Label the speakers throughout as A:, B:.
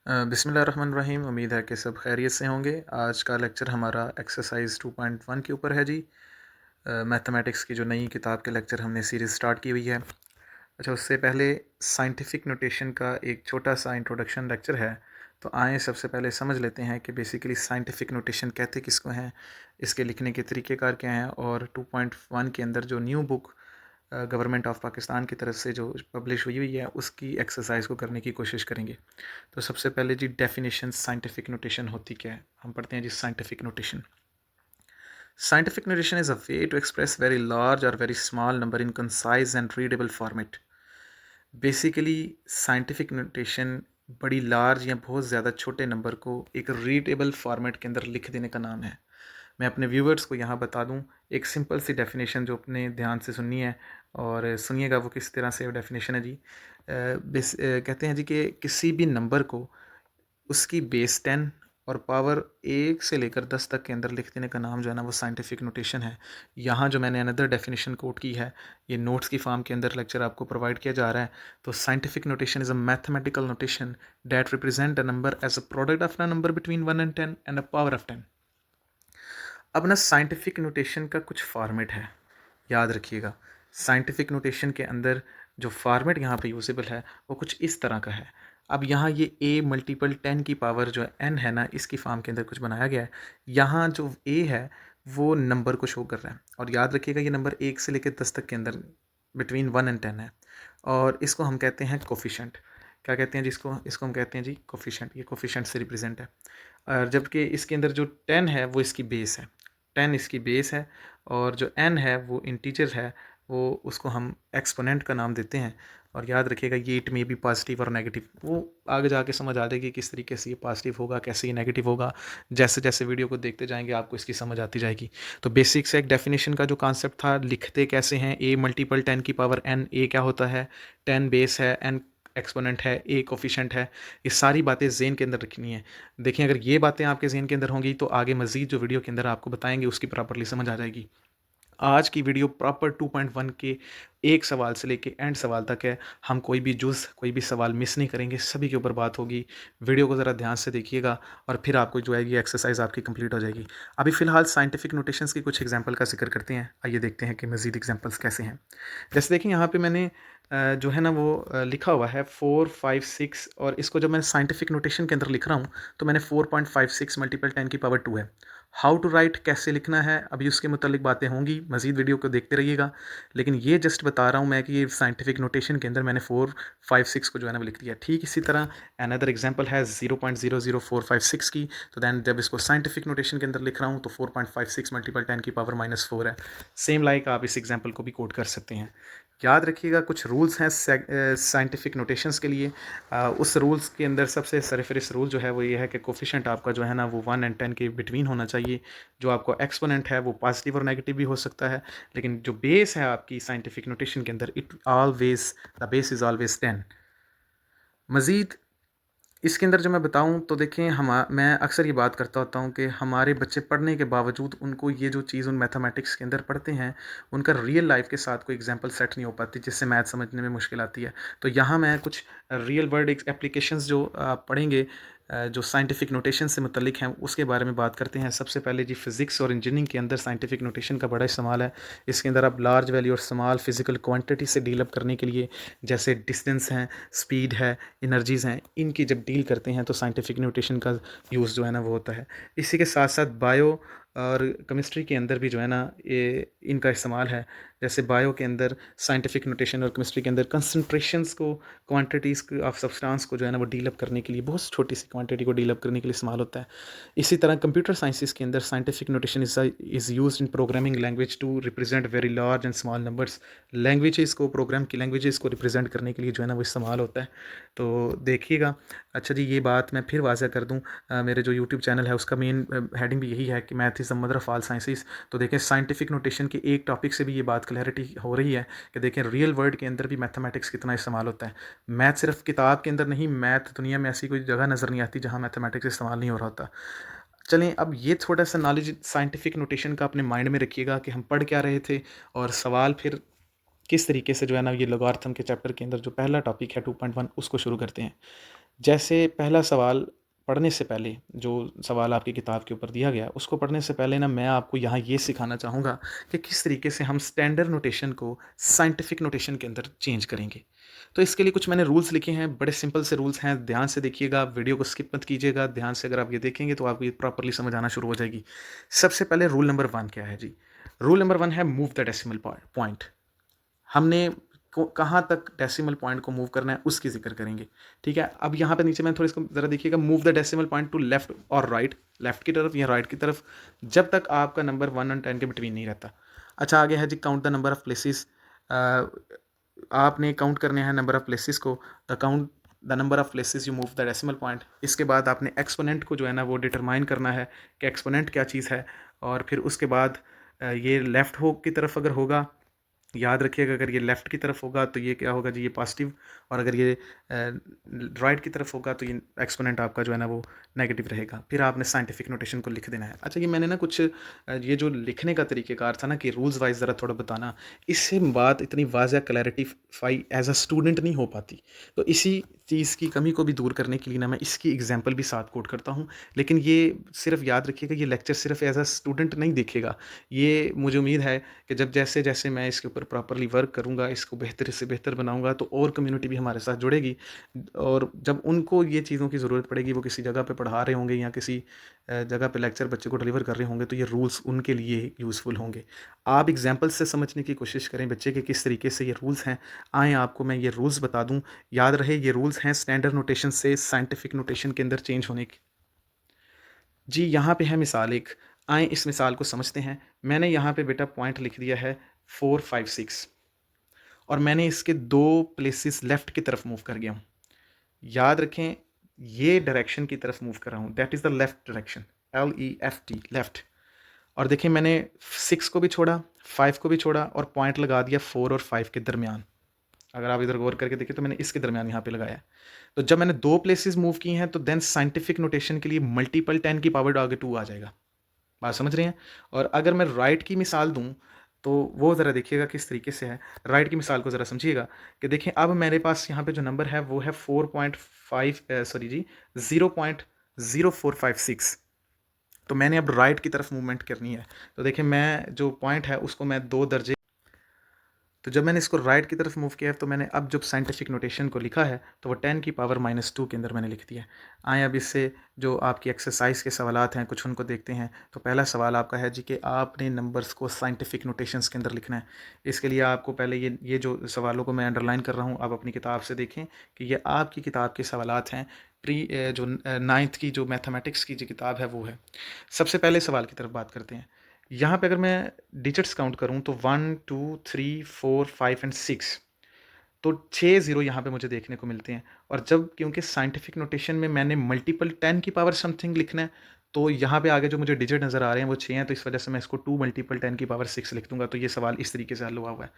A: बिस्मिल्लाहिर्रहमानिर्रहीम। उम्मीद है कि सब खैरियत से होंगे। आज का लेक्चर हमारा एक्सरसाइज 2.1 के ऊपर है जी। मैथमेटिक्स की जो नई किताब के लेक्चर हमने सीरीज़ स्टार्ट की हुई है। अच्छा, उससे पहले साइंटिफिक नोटेशन का एक छोटा सा इंट्रोडक्शन लेक्चर है। तो आए सबसे पहले समझ लेते हैं कि बेसिकली साइंटिफिक नोटेशन कहते किसको हैं, इसके लिखने के तरीक़ेकार क्या हैं, और 2.1 के अंदर जो new book government of Pakistan की तरफ से जो पब्लिश हुई है उसकी एक्सरसाइज को करने की कोशिश करेंगे। तो सबसे पहले जी डेफिनेशन साइंटिफिक नोटेशन होती क्या है, हम पढ़ते हैं जी। Scientific notation, scientific notation is a way to express very large और very small number in concise and readable format. Basically scientific notation बड़ी लार्ज या बहुत ज़्यादा छोटे नंबर को एक रीडेबल फॉर्मेट के अंदर लिख देने का नाम है। मैं अपने व्यूवर्स को यहाँ बता दूँ एक सिंपल सी डेफिनेशन जो अपने ध्यान से सुननी है, और सुनिएगा वो किस तरह से डेफिनेशन है जी। कहते हैं जी कि किसी भी नंबर को उसकी बेस 10 और पावर 1 से लेकर 10 तक के अंदर लिख देने का नाम जो है ना वो साइंटिफिक नोटेशन है। यहाँ जो मैंने अनदर डेफिनेशन कोट की है, ये नोट्स की फॉर्म के अंदर लेक्चर आपको प्रोवाइड किया जा रहा है। तो scientific notation is a mathematical notation that represent a number as a product of a number between 1 and 10 and a power of 10। अब ना साइंटिफिक नोटेशन का कुछ फॉर्मेट है, याद रखिएगा। साइंटिफिक नोटेशन के अंदर जो फॉर्मेट यहाँ पे यूजेबल है वो कुछ इस तरह का है। अब यहाँ ये a मल्टीपल 10 की पावर जो n है ना, इसकी फॉर्म के अंदर कुछ बनाया गया है। यहाँ जो a है वो नंबर को शो कर रहा है, और याद रखिएगा ये नंबर 1 से लेकर 10 तक के अंदर बिटवीन 1 and 10 है, और इसको हम कहते हैं कोफिशेंट। क्या कहते हैं जिसको, इसको हम कहते हैं जी कोफिशेंट। ये कोफिशेंट से रिप्रेजेंट है। और जबकि इसके अंदर जो 10 है वो इसकी बेस है, 10 इसकी बेस है, और जो n है वो इंटीजर है, वो उसको हम एक्सपोनेंट का नाम देते हैं। और याद रखिएगा ये इट में भी पॉजिटिव और नेगेटिव, वो आगे जाके समझ आ जाएगी किस तरीके से ये पॉजिटिव होगा, कैसे ये नेगेटिव होगा। जैसे जैसे वीडियो को देखते जाएंगे आपको इसकी समझ आती जाएगी। तो बेसिक से एक डेफिनेशन का जो कॉन्सेप्ट था, लिखते कैसे हैं, a मल्टीपल 10 की पावर n, a क्या होता है, 10 बेस है, n एक्सपोनेंट है, a कोफिशेंट है। ये सारी बातें ज़हन के अंदर रखनी है। देखिए अगर ये बातें आपके ज़हन के अंदर होंगी तो आगे मज़ीद जो वीडियो के अंदर आपको बताएंगे उसकी प्रॉपरली समझ आ जाएगी। आज की वीडियो प्रॉपर 2.1 के एक सवाल से लेके एंड सवाल तक है। हम कोई भी जुज़, कोई भी सवाल मिस नहीं करेंगे, सभी के ऊपर बात होगी। वीडियो को ज़रा ध्यान से देखिएगा और फिर आपको जो है ये एक्सरसाइज आपकी कंप्लीट हो जाएगी। अभी फ़िलहाल साइंटिफिक नोटेशंस की कुछ एग्जांपल का जिक्र करते हैं। आइए देखते हैं कि मज़ीद एग्जांपल्स कैसे हैं। जैसे देखिए यहाँ पे मैंने जो है ना वो लिखा हुआ है 4, 5, 6, और इसको जब मैं साइंटिफिक नोटेशन के अंदर लिख रहा हूँ तो मैंने 4.56 मल्टीपल 10 की पावर 2 है। हाउ टू राइट, कैसे लिखना है, अभी उसके मुतालिक बातें होंगी, मज़ीद वीडियो को देखते रहिएगा। लेकिन ये जस्ट बता रहा हूँ मैं कि ये साइंटिफिक नोटेशन के अंदर मैंने 4, 5, 6 को जो है ना वो लिख दिया। ठीक इसी तरह अनदर एग्जांपल है 0.00456 की। तो दैन जब इसको साइंटिफिक नोटेशन के अंदर लिख रहा हूँ तो 4.56 मल्टीपल 10 की पावर -4 है। सेम लाइक आप इस एग्जाम्पल को भी कोट कर सकते हैं। याद रखिएगा कुछ रूल्स हैं साइंटिफिक नोटेशंस के लिए। उस रूल्स के अंदर सबसे सरफेस रूल जो है वो ये है कि कोफिशेंट आपका जो है ना वो 1 and 10 के बिटवीन होना चाहिए। जो आपको एक्सपोनेंट है वो पॉजिटिव और नेगेटिव भी हो सकता है, लेकिन जो बेस है आपकी साइंटिफिक नोटेशन के अंदर it always, the base is always 10। मज़ीद इसके अंदर जो मैं बताऊं तो देखें, मैं अक्सर ये बात करता होता हूं कि हमारे बच्चे पढ़ने के बावजूद उनको ये जो चीज़ उन मैथमेटिक्स के अंदर पढ़ते हैं उनका रियल लाइफ के साथ कोई एग्जांपल सेट नहीं हो पाती, जिससे मैथ समझने में मुश्किल आती है। तो यहाँ मैं कुछ रियल वर्ल्ड एप्लीकेशंस जो आप पढ़ेंगे, जो साइंटिफिक नोटेशन से मुतलिक हैं उसके बारे में बात करते हैं। सबसे पहले जी फिज़िक्स और इंजीनियरिंग के अंदर साइंटिफिक नोटेशन का बड़ा इस्तेमाल है। इसके अंदर आप लार्ज वैल्यू और स्मॉल फिजिकल क्वांटिटी से डील अप करने के लिए, जैसे डिस्टेंस हैं, स्पीड है, एनर्जीज़ हैं, इनकी जब डील करते हैं तो साइंटिफिक नोटेशन का यूज़ जो है ना वो होता है। इसी के साथ साथ बायो और केमिस्ट्री के अंदर भी जो है ना ये इनका इस्तेमाल है। जैसे बायो के अंदर साइंटिफिक नोटेशन और केमिस्ट्री के अंदर कंसंट्रेशंस को, क्वांटिटीज़ ऑफ सब्सटेंस को जो है ना वो डील अप करने के लिए, बहुत छोटी सी क्वांटिटी को डील अप करने के लिए इस्तेमाल होता है। इसी तरह कंप्यूटर साइंसेस के अंदर scientific notation is used in programming language to represent very large and small numbers. Languages को, प्रोग्राम की लैंग्वेजेस को रिप्रेजेंट करने के लिए जो है ना वो इस्तेमाल होता है। तो देखिएगा। अच्छा जी, ये बात मैं फिर वाज़ह कर दूं, मेरे जो यूट्यूब चैनल है उसका मेन हेडिंग भी यही है कि math is the mother of all sciences. तो देखें साइंटिफिक नोटेशन के एक टॉपिक से भी ये बात क्लैरिटी हो रही है कि देखें रियल वर्ल्ड के अंदर भी मैथमेटिक्स कितना इस्तेमाल होता है। मैथ सिर्फ किताब के अंदर नहीं, मैथ दुनिया में ऐसी कोई जगह नज़र नहीं आती जहाँ मैथमेटिक्स इस्तेमाल नहीं हो रहा होता। चलें, अब ये थोड़ा सा नॉलेज साइंटिफिक नोटेशन का अपने माइंड में रखिएगा कि हम पढ़ क्या रहे थे, और सवाल फिर किस तरीके से जो है ना ये लॉगरिथम के चैप्टर के अंदर जो पहला टॉपिक है 2.1 उसको शुरू करते हैं। जैसे पहला सवाल पढ़ने से पहले, जो सवाल आपकी किताब के ऊपर दिया गया है, उसको पढ़ने से पहले ना मैं आपको यहाँ ये सिखाना चाहूँगा कि किस तरीके से हम स्टैंडर्ड नोटेशन को साइंटिफिक नोटेशन के अंदर चेंज करेंगे। तो इसके लिए कुछ मैंने रूल्स लिखे हैं, बड़े सिंपल से रूल्स हैं, ध्यान से देखिएगा, वीडियो को स्किप मत कीजिएगा, ध्यान से अगर आप ये देखेंगे तो आपको ये प्रॉपर्ली समझ आना शुरू हो जाएगी। सबसे पहले रूल नंबर 1 क्या है जी? रूल नंबर 1 है मूव द डेसिमल पॉइंट। हमने कहाँ तक डेसिमल पॉइंट को मूव करना है उसकी जिक्र करेंगे, ठीक है। अब यहाँ पे नीचे मैं थोड़ा इसको ज़रा देखिएगा, move the decimal point two left और राइट, लेफ्ट की तरफ या राइट की तरफ, जब तक आपका नंबर 1 और 10 के बिटवीन नहीं रहता। अच्छा, आगे है जी count the number of places. आपने काउंट करने हैं नंबर ऑफ प्लेसेस को, the count the number of places you move the decimal point. इसके बाद आपने एक्सपोनेंट को जो है ना वो डिटरमाइन करना है कि एक्सपोनेंट क्या चीज़ है, और फिर उसके बाद ये लेफ़्ट हो की तरफ अगर होगा, याद रखिएगा अगर ये लेफ़्ट की तरफ होगा तो ये क्या होगा जी, ये पॉजिटिव, और अगर ये राइट की तरफ होगा तो ये एक्सपोनेंट आपका जो है ना वो नेगेटिव रहेगा। फिर आपने साइंटिफिक नोटेशन को लिख देना है। अच्छा, ये मैंने ना कुछ ये जो लिखने का तरीक़ेकार था ना कि रूल्स वाइज ज़रा थोड़ा बताना, इससे बात इतनी वाज़ह क्लैरिटीफाई एज अ स्टूडेंट नहीं हो पाती। तो इसी चीज़ की कमी को भी दूर करने के लिए ना मैं इसकी एग्जाम्पल भी साथ कोट करता हूँ। लेकिन ये सिर्फ याद रखिएगा, ये लेक्चर सिर्फ एज अ स्टूडेंट नहीं देखेगा। ये मुझे उम्मीद है कि जब जैसे-जैसे मैं इसके ऊपर प्रॉपर्ली वर्क करूँगा, इसको बेहतर से बेहतर बनाऊँगा, तो और कम्युनिटी भी हमारे साथ जुड़ेगी, और जब उनको ये चीज़ों की ज़रूरत पड़ेगी, वो किसी जगह पे पढ़ा रहे होंगे या किसी जगह पे लेक्चर बच्चे को डिलीवर कर रहे होंगे, तो ये रूल्स उनके लिए यूज़फुल होंगे। आप एग्ज़ाम्पल से समझने की कोशिश करें बच्चे के किस तरीके से ये रूल्स हैं। आएँ आपको मैं ये रूल्स बता दूँ। याद रहे ये रूल्स हैं स्टैंडर्ड नोटेशन से साइंटिफिक नोटेशन के अंदर चेंज होने की। जी, यहाँ पे है मिसाल एक, आएँ इस मिसाल को समझते हैं। मैंने यहाँ पे बेटा पॉइंट लिख दिया है 4, 5, 6, और मैंने इसके 2 प्लेसेस लेफ़्ट की तरफ मूव कर गया हूँ। याद रखें, ये डायरेक्शन की तरफ मूव कर रहा हूँ, that is the left direction, LEFT, left. और देखिए मैंने 6 को भी छोड़ा, 5 को भी छोड़ा और पॉइंट लगा दिया 4 और 5 के दरमियान। अगर आप इधर गौर करके देखें तो मैंने इसके दरमियान यहाँ पे लगाया है। तो जब मैंने 2 प्लेसेस मूव की हैं तो देन साइंटिफिक नोटेशन के लिए मल्टीपल 10 की पावर आगे 2 आ जाएगा। बात समझ रहे हैं? और अगर मैं राइट की मिसाल दूँ, तो वो ज़रा देखिएगा किस तरीके से है। राइट की मिसाल को ज़रा समझिएगा कि देखें अब मेरे पास यहाँ पे जो नंबर है वो है 4.5 सॉरी जी 0.0456। तो मैंने अब राइट की तरफ मूवमेंट करनी है। तो देखिए मैं जो पॉइंट है उसको मैं 2 दर्जे, तो जब मैंने इसको राइट की तरफ मूव किया है तो मैंने अब जब साइंटिफिक नोटेशन को लिखा है तो वो 10 की पावर -2 के अंदर मैंने लिख दिया है। आएँ अब इससे जो आपकी एक्सरसाइज के सवालात हैं कुछ उनको देखते हैं। तो पहला सवाल आपका है जी कि आपने नंबर्स को साइंटिफिक नोटेशंस के अंदर लिखना है। इसके लिए आपको पहले ये जो सवालों को मैं अंडरलाइन कर रहा हूँ, आप अपनी किताब से देखें कि ये आपकी किताब के सवालात हैं। जो 9th की जो मैथमेटिक्स की जो किताब है वो है। सबसे पहले सवाल की तरफ बात करते हैं। यहाँ पे अगर मैं डिजिट्स काउंट करूँ तो 1, 2, 3, 4, 5 एंड 6, तो 6 ज़ीरो यहाँ पे मुझे देखने को मिलते हैं। और जब क्योंकि साइंटिफिक नोटेशन में मैंने मल्टीपल 10 की पावर समथिंग लिखना है, तो यहाँ पे आगे जो मुझे डिजिट नज़र आ रहे हैं वो 6 हैं, तो इस वजह से मैं इसको 2 मल्टीपल 10 की पावर 6 लिख दूंगा। तो ये सवाल इस तरीके से हल हुआ हुआ है।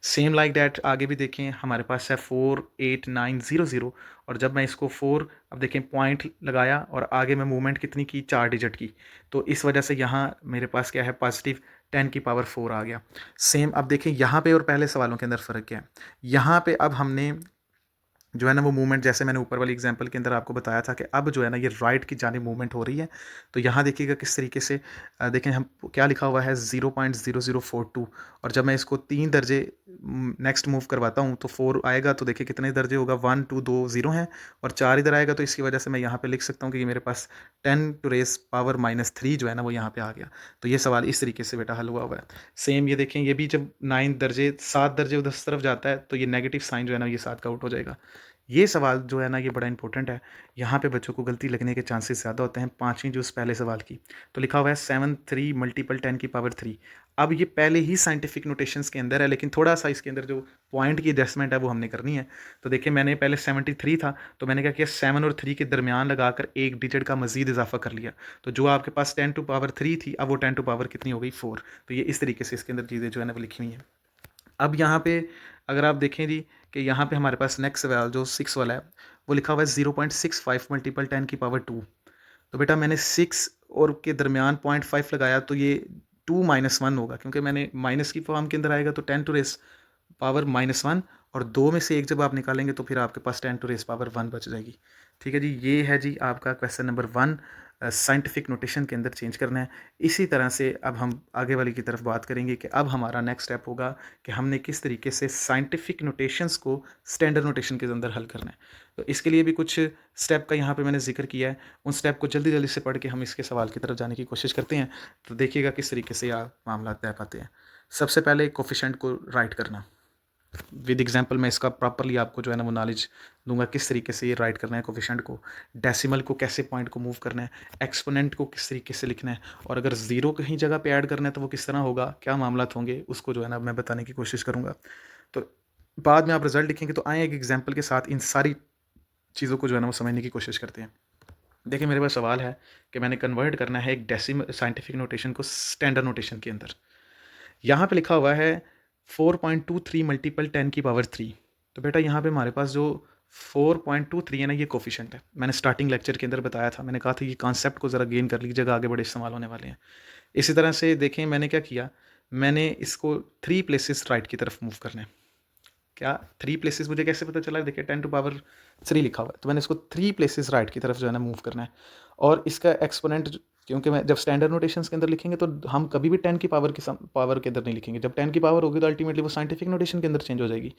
A: सेम लाइक दैट आगे भी देखें, हमारे पास है 4, 8, 9, 0, 0, और जब मैं इसको 4, अब देखें पॉइंट लगाया और आगे मैं मूवमेंट कितनी की, 4 डिजिट की, तो इस वजह से यहाँ मेरे पास क्या है, पॉजिटिव 10 की पावर 4 आ गया। सेम अब देखें यहाँ पे और पहले सवालों के अंदर फ़र्क क्या है। यहाँ पे अब हमने जो है ना वो मूवमेंट, जैसे मैंने ऊपर वाली एग्जांपल के अंदर आपको बताया था कि अब जो है ना ये राइट की जानिब मूवमेंट हो रही है। तो यहाँ देखिएगा किस तरीके से देखें हम क्या लिखा हुआ है 0.0042, और जब मैं इसको 3 दर्जे नेक्स्ट मूव करवाता हूँ तो 4 आएगा, तो देखिए कितने दर्जे होगा, 1, 2, 2 0 हैं और 4 इधर आएगा, तो इसकी वजह से मैं यहाँ पे लिख सकता हूँ कि ये मेरे पास 10 टू रेस पावर -3 जो है ना वो यहाँ पे आ गया। तो ये सवाल इस तरीके से बेटा हल हुआ हुआ है। सेम ये देखें, ये भी जब 9 दर्जे 7 दर्जे उधर तरफ जाता है तो ये नेगेटिव साइन जो है ना ये 7 का आउट हो जाएगा। ये सवाल जो है ना ये बड़ा इंपॉर्टेंट है। यहाँ पे बच्चों को गलती लगने के चांसेस ज़्यादा होते हैं। 5वीं जो उस पहले सवाल की, तो लिखा हुआ है 7, 3 मल्टीपल 10 की पावर 3। अब ये पहले ही साइंटिफिक नोटेशंस के अंदर है, लेकिन थोड़ा सा इसके अंदर जो पॉइंट की एडजस्टमेंट है वो हमने करनी है। तो देखिए मैंने पहले 73 था, तो मैंने क्या किया, 7 और 3 के दरमियान लगाकर एक डिजिट का मजीद इजाफा कर लिया। तो जो आपके पास 10 टू पावर 3 थी, अब वो 10 टू पावर कितनी हो गई, 4। तो ये इस तरीके से इसके अंदर चीज़ें जो है ना वो लिखी हुई हैं। अब यहाँ पे अगर आप देखें जी कि यहाँ पे हमारे पास नेक्स्ट सवाल जो 6 वाला है, वो लिखा हुआ है 0.65 मल्टीपल 10 की पावर 2। तो बेटा मैंने 6 और के दरमियान 0.5 लगाया, तो ये 2 -1 होगा, क्योंकि मैंने माइनस की फॉर्म के अंदर आएगा तो 10 टू रेस पावर -1, और 2 में से 1 जब आप निकालेंगे तो फिर आपके पास 10 टू रेस पावर 1 बच जाएगी। ठीक है जी, ये है जी आपका क्वेश्चन नंबर 1। साइंटिफिक नोटेशन के अंदर चेंज करना है। इसी तरह से अब हम आगे वाली की तरफ बात करेंगे कि अब हमारा नेक्स्ट स्टेप होगा कि हमने किस तरीके से साइंटिफिक नोटेशंस को स्टैंडर्ड नोटेशन के अंदर हल करना है। तो इसके लिए भी कुछ स्टेप का यहाँ पे मैंने जिक्र किया है। उन स्टेप को जल्दी जल्दी से पढ़ के हम इसके सवाल की तरफ जाने की कोशिश करते हैं। तो देखिएगा किस तरीके से आप मामला तय पाते हैं। सबसे पहले कोफिशेंट को राइट करना विद एग्जांपल। मैं इसका प्रॉपरली आपको जो है ना वो नॉलेज दूंगा किस तरीके से ये राइट करना है कोफिशेंट को, डेसिमल को कैसे पॉइंट को मूव करना है, एक्सपोनेंट को किस तरीके से लिखना है, और अगर ज़ीरो कहीं जगह पे ऐड करना है तो वो किस तरह होगा, क्या मामला होंगे, उसको जो है ना मैं बताने की कोशिश करूँगा। तो बाद में आप रिजल्ट लिखेंगे तो आए एक एग्जाम्पल के साथ इन सारी चीज़ों को जो है ना वो समझने की कोशिश करते हैं। देखिए मेरे पास सवाल है कि मैंने कन्वर्ट करना है एक डेसिमल साइंटिफिक नोटेशन को स्टैंडर्ड नोटेशन के अंदर। यहाँ पे लिखा हुआ है 4.23 मल्टीपल 10 की पावर 3। तो बेटा यहाँ पे हमारे पास जो 4.23 है ना, ये कोफिशेंट है। मैंने स्टार्टिंग लेक्चर के अंदर बताया था, मैंने कहा था ये कॉन्सेप्ट को ज़रा गेन कर लीजिएगा, आगे बड़े इस्तेमाल होने वाले हैं। इसी तरह से देखें मैंने क्या किया, मैंने इसको 3 प्लेसेस राइट की तरफ मूव करना है। क्या 3 प्लेसेस मुझे कैसे पता चला, देखिए 10 टू पावर 3 लिखा हुआ है, तो मैंने इसको 3 प्लेसेस राइट की तरफ जो है ना मूव करना है। और इसका एक्सपोनेंट, क्योंकि मैं जब स्टैंडर्ड नोटेशंस के अंदर लिखेंगे तो हम कभी भी 10 की पावर के अंदर नहीं लिखेंगे। जब 10 की पावर होगी तो अल्टीमेटली वो साइंटिफिक नोटेशन के अंदर चेंज हो जाएगी।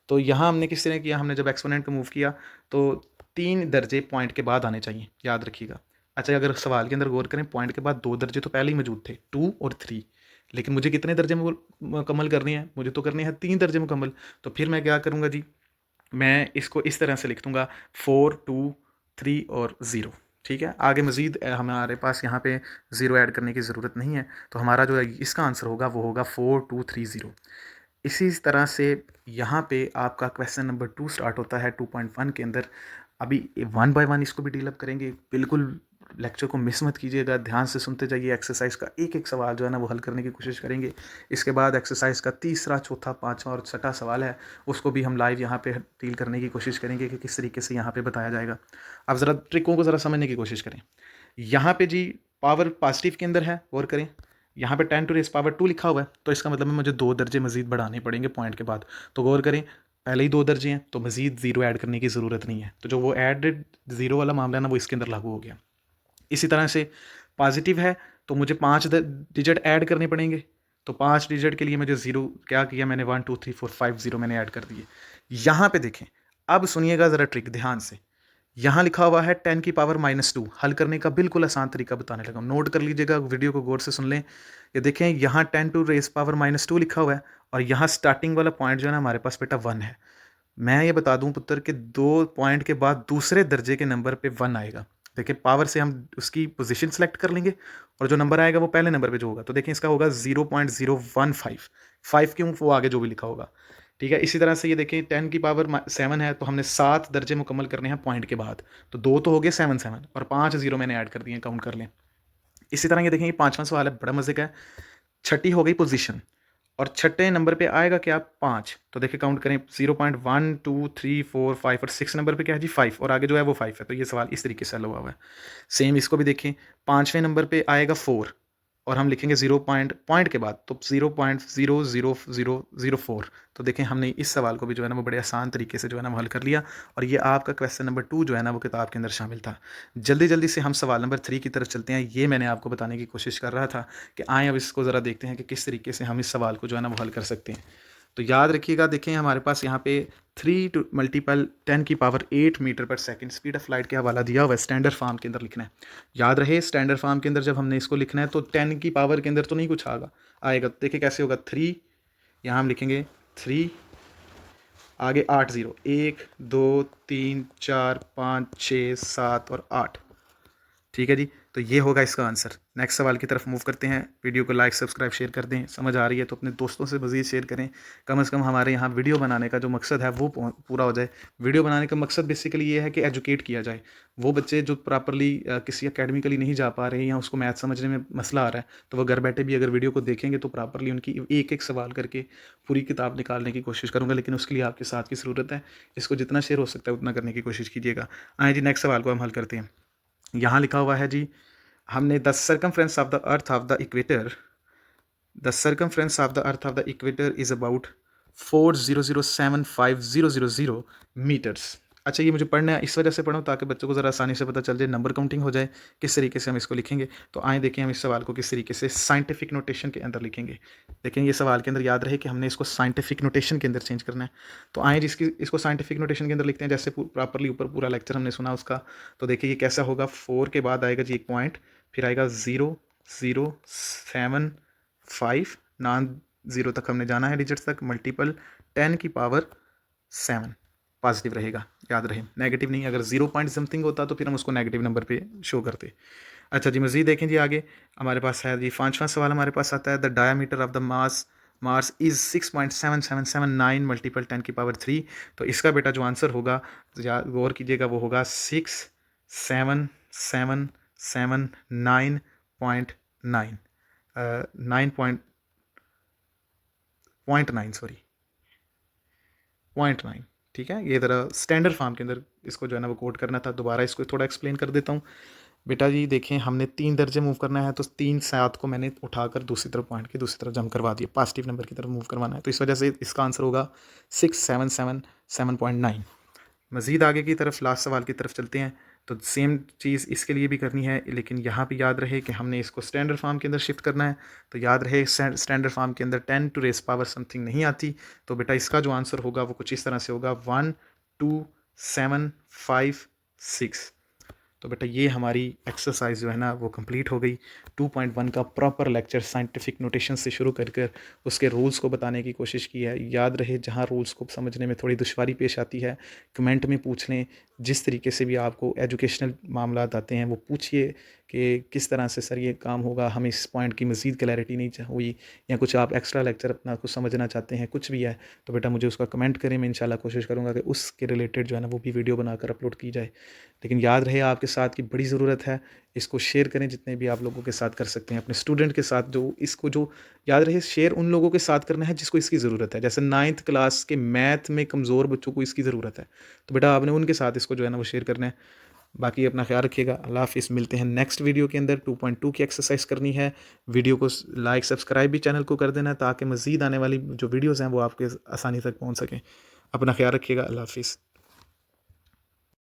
A: तो यहाँ हमने किस तरह किया, हमने जब एक्सपोनेंट को मूव किया तो 3 दर्जे पॉइंट के बाद आने चाहिए, याद रखिएगा। अच्छा, अगर सवाल के अंदर गौर करें, पॉइंट के बाद 2 दर्जे तो पहले ही मौजूद थे, 2 और 3, लेकिन मुझे कितने दर्जे मुकम्मल करनी है, मुझे तो करनी है 3 दर्जे मुकम्मल। तो फिर मैं क्या करूँगा जी, मैं इसको इस तरह से लिख दूँगा 4, 2, 3 और 0। ठीक है, आगे मज़ीद हमारे पास यहाँ पे 0 ऐड करने की ज़रूरत नहीं है। तो हमारा जो है इसका आंसर होगा वो होगा 4, 2, 3, 0। इसी तरह से यहाँ पे आपका क्वेश्चन नंबर 2 स्टार्ट होता है 2.1 के अंदर। अभी 1 बाय 1 इसको भी डील करेंगे, बिल्कुल लेक्चर को मिस मत कीजिएगा, ध्यान से सुनते जाइए। एक्सरसाइज का एक एक सवाल जो है ना वो हल करने की कोशिश करेंगे। इसके बाद एक्सरसाइज का तीसरा, चौथा, पाँचवा और छठा सवाल है, उसको भी हम लाइव यहाँ पे डील करने की कोशिश करेंगे कि किस तरीके से यहाँ पे बताया जाएगा। अब ज़रा ट्रिकों को ज़रा समझने की कोशिश करें। यहाँ पे जी पावर पॉजिटिव के अंदर है, गौर करें। यहाँ पे 10 टू रेस पावर 2 लिखा हुआ है, तो इसका मतलब है मुझे 2 दर्जे मजीद बढ़ाने पड़ेंगे पॉइंट के बाद। तो गौर करें, पहले ही 2 दर्जे हैं तो मजीद 0 ऐड करने की ज़रूरत नहीं है। तो जो वो एडेड 0 वाला मामला है ना, वो इसके अंदर लागू हो गया। इसी तरह से पॉजिटिव है तो मुझे 5 डिजिट ऐड करने पड़ेंगे। तो 5 डिजिट के लिए मुझे 0 क्या किया मैंने, 1 2 3 4 5 0 मैंने ऐड कर दिए। यहाँ पे देखें, अब सुनिएगा ज़रा ट्रिक ध्यान से। यहाँ लिखा हुआ है 10 की पावर -2। हल करने का बिल्कुल आसान तरीका बताने लगा, नोट कर लीजिएगा, वीडियो को गौर से सुन लें। ये देखें, यहाँ 10 टू रेस पावर -2 लिखा हुआ है और यहाँ स्टार्टिंग वाला पॉइंट जो है ना हमारे पास बेटा 1 है। मैं ये बता दूं पुत्र कि 2 पॉइंट के बाद दूसरे दर्जे के नंबर पे 1 आएगा। देखिए पावर से हम उसकी पोजीशन सेलेक्ट कर लेंगे और जो नंबर आएगा वो पहले नंबर पे जो होगा, तो देखें इसका होगा 0.015। 5 क्यों, वो आगे जो भी लिखा होगा। ठीक है, इसी तरह से ये देखें 10 की पावर 7 है तो हमने 7 दर्जे मुकम्मल करने हैं पॉइंट के बाद। तो 2 तो हो गए 7 7 और 5 0 मैंने ऐड कर दिए, काउंट कर लें। इसी तरह ये देखें, ये 5वां सवाल है, बड़ा मजे का है। छठी हो गई पोजीशन और छठे नंबर पे आएगा क्या, 5। तो देखिए काउंट करें, 0.1 2 3 4 5 और 6 नंबर पे क्या है जी 5, और आगे जो है वो 5 है। तो ये सवाल इस तरीके से हल हुआ है। सेम इसको भी देखें, 5वें नंबर पे आएगा 4 और हम लिखेंगे 0 पॉइंट के बाद, तो 0.00004। तो देखें हमने इस सवाल को भी जो है ना वो बड़े आसान तरीके से जो है ना वो हल कर लिया। और ये आपका क्वेश्चन नंबर 2 जो है ना वो किताब के अंदर शामिल था। जल्दी जल्दी से हम सवाल नंबर 3 की तरफ चलते हैं। ये मैंने आपको बताने की कोशिश कर रहा था कि आए अब इसको ज़रा देखते हैं कि किस तरीके से हम इस सवाल को जो है ना वो हल कर सकते हैं। तो याद रखिएगा, देखें हमारे पास यहाँ पे 3 टू मल्टीपल 10 की पावर 8 मीटर पर सेकंड स्पीड ऑफ लाइट के हवाला दिया हुआ है, स्टैंडर्ड फॉर्म के अंदर लिखना है। याद रहे, स्टैंडर्ड फॉर्म के अंदर जब हमने इसको लिखना है तो 10 की पावर के अंदर तो नहीं कुछ आएगा। देखिए कैसे होगा, 3, यहाँ हम लिखेंगे 3, आगे 8 0, 1 2 3 4 5 6 7 और 8। ठीक है जी, तो ये होगा इसका आंसर। नेक्स्ट सवाल की तरफ मूव करते हैं। वीडियो को लाइक सब्सक्राइब शेयर कर दें, समझ आ रही है तो अपने दोस्तों से मज़ीद शेयर करें। कम से कम हमारे यहाँ वीडियो बनाने का जो मकसद है वो पूरा हो जाए। वीडियो बनाने का मकसद बेसिकली ये है कि एजुकेट किया जाए। वो बच्चे जो प्रॉपरली किसी अकेडमिकली नहीं जा पा रहे हैं या उसको मैथ समझने में मसला आ रहा है, तो वो घर बैठे भी अगर वीडियो को देखेंगे तो प्रॉपरली उनकी एक एक सवाल करके पूरी किताब निकालने की कोशिश करूँगा। लेकिन उसके लिए आपके साथ की ज़रूरत है। इसको जितना शेयर हो सकता है उतना करने की कोशिश कीजिएगा। आए जी, नेक्स्ट सवाल को हम हल करते हैं। यहाँ लिखा हुआ है जी, हमने the circumference of the earth of the equator, the circumference of the earth of the equator is about 4,007,5,000 metres. अच्छा ये मुझे पढ़ना है, इस वजह से पढ़ूँ ताकि बच्चों को ज़रा आसानी से पता चल जाए, नंबर काउंटिंग हो जाए, किस तरीके से हम इसको लिखेंगे। तो आएँ देखें हम इस सवाल को किस तरीके से साइंटिफिक नोटेशन के अंदर लिखेंगे। देखें ये सवाल के अंदर याद रहे कि हमने इसको साइंटिफिक नोटेशन के अंदर चेंज करना है। तो आएँ जिसकी इसको साइंटिफिक नोटेशन के अंदर लिखते हैं, जैसे प्रॉपरली ऊपर पूरा लेक्चर हमने सुना उसका। तो देखिए ये कैसा होगा, 4 के बाद आएगा जी एक पॉइंट, फिर आएगा 0 0 7 5, नॉन ज़ीरो तक हमने जाना है डिजिट्स तक, मल्टीपल 10 की पावर 7 पॉजिटिव रहेगा, याद रहे, नेगेटिव नहीं। अगर 0 पॉइंट समथिंग होता तो फिर हम उसको नेगेटिव नंबर पे शो करते। अच्छा जी मज़ीद देखें जी आगे हमारे पास है जी 5वां सवाल हमारे पास आता है, the diameter of the Mars is 6.7779 multiple 10 की पावर 3। तो इसका बेटा जो आंसर होगा, गौर कीजिएगा, वो होगा 67779.9 9.9 सॉरी 0.9। ठीक है, ये ज़रा स्टैंडर्ड फॉर्म के अंदर इसको जो है ना वो कोड करना था। दोबारा इसको थोड़ा एक्सप्लेन कर देता हूँ। बेटा जी देखें हमने 3 दर्जे मूव करना है, तो 3 7 को मैंने उठाकर दूसरी तरफ पॉइंट की दूसरी तरफ जम करवा दिया, पॉजिटिव नंबर की तरफ मूव करवाना है। तो इस वजह से इसका आंसर होगा 6777.9। मज़ीद आगे की तरफ लास्ट सवाल की तरफ चलते हैं। तो सेम चीज़ इसके लिए भी करनी है, लेकिन यहाँ पे याद रहे कि हमने इसको स्टैंडर्ड फॉर्म के अंदर शिफ्ट करना है। तो याद रहे स्टैंडर्ड फॉर्म के अंदर 10 टू रेस पावर समथिंग नहीं आती। तो बेटा इसका जो आंसर होगा वो कुछ इस तरह से होगा 12756। तो बेटा ये हमारी एक्सरसाइज जो है ना वो कंप्लीट हो गई। 2.1 का प्रॉपर लेक्चर साइंटिफिक नोटेशन से शुरू कर कर उसके रूल्स को बताने की कोशिश की है। याद रहे जहाँ रूल्स को समझने में थोड़ी दुश्वारी पेश आती है कमेंट में पूछ लें। जिस तरीके से भी आपको एजुकेशनल मामलात आते हैं वो पूछिए कि किस तरह से सर ये काम होगा, हमें इस पॉइंट की मज़ीद क्लैरिटी नहीं हुई, या कुछ आप एक्स्ट्रा लेक्चर अपना कुछ समझना चाहते हैं, कुछ भी है तो बेटा मुझे उसका कमेंट करें। मैं इंशाल्लाह कोशिश करूँगा कि उसके रिलेटेड जो है ना वो भी वीडियो बनाकर अपलोड की जाए। लेकिन याद रहे आपके साथ की बड़ी ज़रूरत है, इसको शेयर करें जितने भी आप लोगों के साथ कर सकते हैं, अपने स्टूडेंट के साथ। जो इसको जो याद रहे शेयर उन लोगों के साथ करना है जिसको इसकी ज़रूरत है। जैसे 9th क्लास के मैथ में कमज़ोर बच्चों को इसकी ज़रूरत है, तो बेटा आपने उनके साथ इसको जो है ना वो शेयर करना है। बाकी अपना ख्याल रखिएगा। अल्लाह हाफ़िज़। मिलते हैं नेक्स्ट वीडियो के अंदर। 2.2 की एक्सरसाइज करनी है। वीडियो को लाइक सब्सक्राइब भी चैनल को कर देना ताकि मज़ीद आने वाली जो वीडियोज़ हैं वो आपके आसानी तक पहुँच सकें। अपना ख्याल रखिएगा। अल्लाह हाफ़िज़।